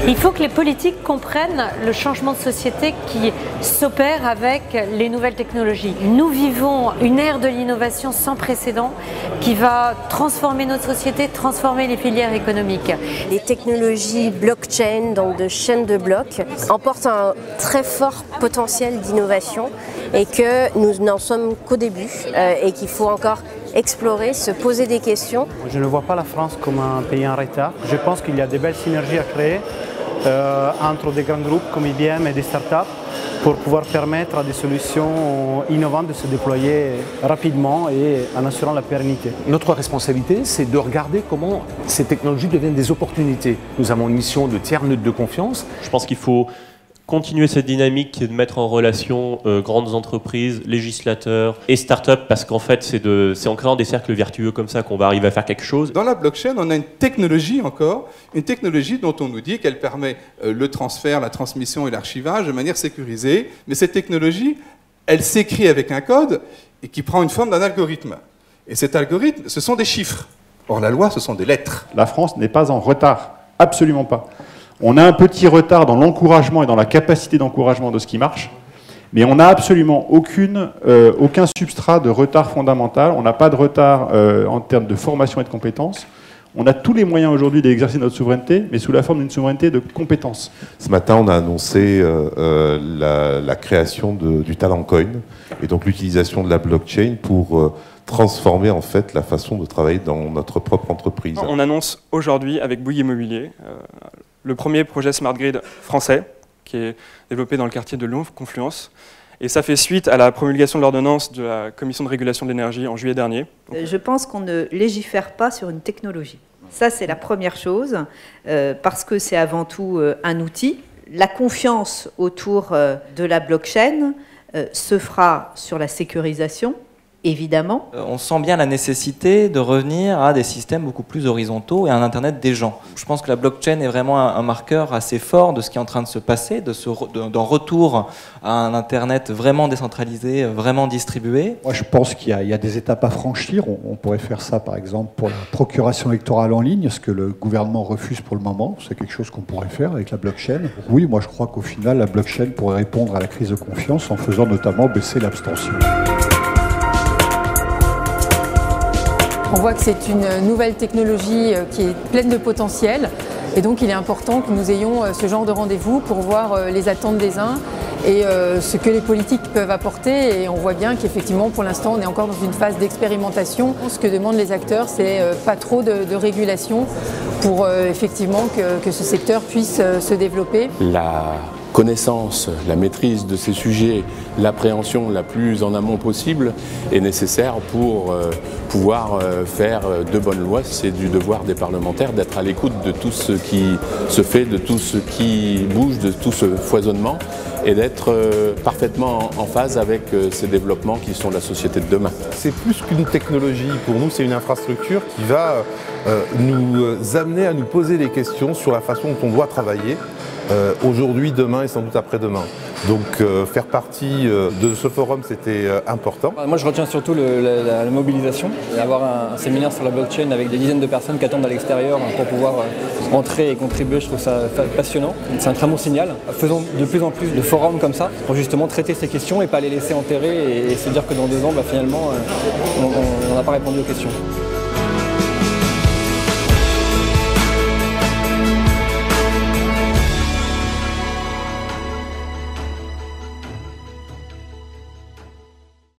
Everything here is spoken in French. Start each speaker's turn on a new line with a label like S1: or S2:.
S1: Il faut que les politiques comprennent le changement de société qui s'opère avec les nouvelles technologies. Nous vivons une ère de l'innovation sans précédent qui va transformer notre société, transformer les filières économiques.
S2: Les technologies blockchain, donc de chaîne de blocs, emportent un très fort potentiel d'innovation et que nous n'en sommes qu'au début et qu'il faut encore explorer, se poser des questions.
S3: Je ne vois pas la France comme un pays en retard. Je pense qu'il y a de belles synergies à créer entre des grands groupes comme IBM et des startups pour pouvoir permettre à des solutions innovantes de se déployer rapidement et en assurant la pérennité.
S4: Notre responsabilité, c'est de regarder comment ces technologies deviennent des opportunités. Nous avons une mission de tiers neutre de confiance.
S5: Je pense qu'il faut continuer cette dynamique qui est de mettre en relation grandes entreprises, législateurs et start-up, parce qu'en fait, c'est en créant des cercles vertueux comme ça qu'on va arriver à faire quelque chose.
S6: Dans la blockchain, on a une technologie dont on nous dit qu'elle permet le transfert, la transmission et l'archivage de manière sécurisée. Mais cette technologie, elle s'écrit avec un code et qui prend une forme d'un algorithme. Et cet algorithme, ce sont des chiffres. Or, la loi, ce sont des lettres.
S7: La France n'est pas en retard, absolument pas. On a un petit retard dans l'encouragement et dans la capacité d'encouragement de ce qui marche, mais on n'a absolument aucun substrat de retard fondamental. On n'a pas de retard en termes de formation et de compétences. On a tous les moyens aujourd'hui d'exercer notre souveraineté, mais sous la forme d'une souveraineté de compétences.
S8: Ce matin, on a annoncé la création du talent coin et donc l'utilisation de la blockchain pour transformer en fait la façon de travailler dans notre propre entreprise.
S9: On annonce aujourd'hui avec Bouygues Immobilier le premier projet Smart Grid français qui est développé dans le quartier de Lyon-Confluence. Et ça fait suite à la promulgation de l'ordonnance de la Commission de régulation de l'énergie en juillet dernier.
S10: Je pense qu'on ne légifère pas sur une technologie. Ça, c'est la première chose, parce que c'est avant tout un outil. La confiance autour de la blockchain se fera sur la sécurisation, évidemment.
S11: On sent bien la nécessité de revenir à des systèmes beaucoup plus horizontaux et à un Internet des gens. Je pense que la blockchain est vraiment un marqueur assez fort de ce qui est en train de se passer, d'un retour à un Internet vraiment décentralisé, vraiment distribué.
S12: Moi, je pense qu'il y a des étapes à franchir. On pourrait faire ça, par exemple, pour la procuration électorale en ligne, ce que le gouvernement refuse pour le moment. C'est quelque chose qu'on pourrait faire avec la blockchain. Oui, moi, je crois qu'au final, la blockchain pourrait répondre à la crise de confiance en faisant notamment baisser l'abstention.
S13: On voit que c'est une nouvelle technologie qui est pleine de potentiel et donc il est important que nous ayons ce genre de rendez-vous pour voir les attentes des uns et ce que les politiques peuvent apporter. Et on voit bien qu'effectivement pour l'instant on est encore dans une phase d'expérimentation. Ce que demandent les acteurs, c'est pas trop de régulation pour effectivement que ce secteur puisse se développer.
S14: La connaissance, la maîtrise de ces sujets, l'appréhension la plus en amont possible est nécessaire pour pouvoir faire de bonnes lois. C'est du devoir des parlementaires d'être à l'écoute de tout ce qui se fait, de tout ce qui bouge, de tout ce foisonnement et d'être parfaitement en phase avec ces développements qui sont la société de demain.
S15: C'est plus qu'une technologie, pour nous c'est une infrastructure qui va nous amener à nous poser des questions sur la façon dont on doit travailler aujourd'hui, demain et sans doute après-demain. Donc faire partie de ce forum, c'était important.
S16: Moi je retiens surtout la mobilisation, et avoir un séminaire sur la blockchain avec des dizaines de personnes qui attendent à l'extérieur pour pouvoir entrer et contribuer, je trouve ça passionnant. C'est un très bon signal. Faisons de plus en plus de forums comme ça pour justement traiter ces questions et pas les laisser enterrer et se dire que dans 2 ans, finalement, on n'a pas répondu aux questions.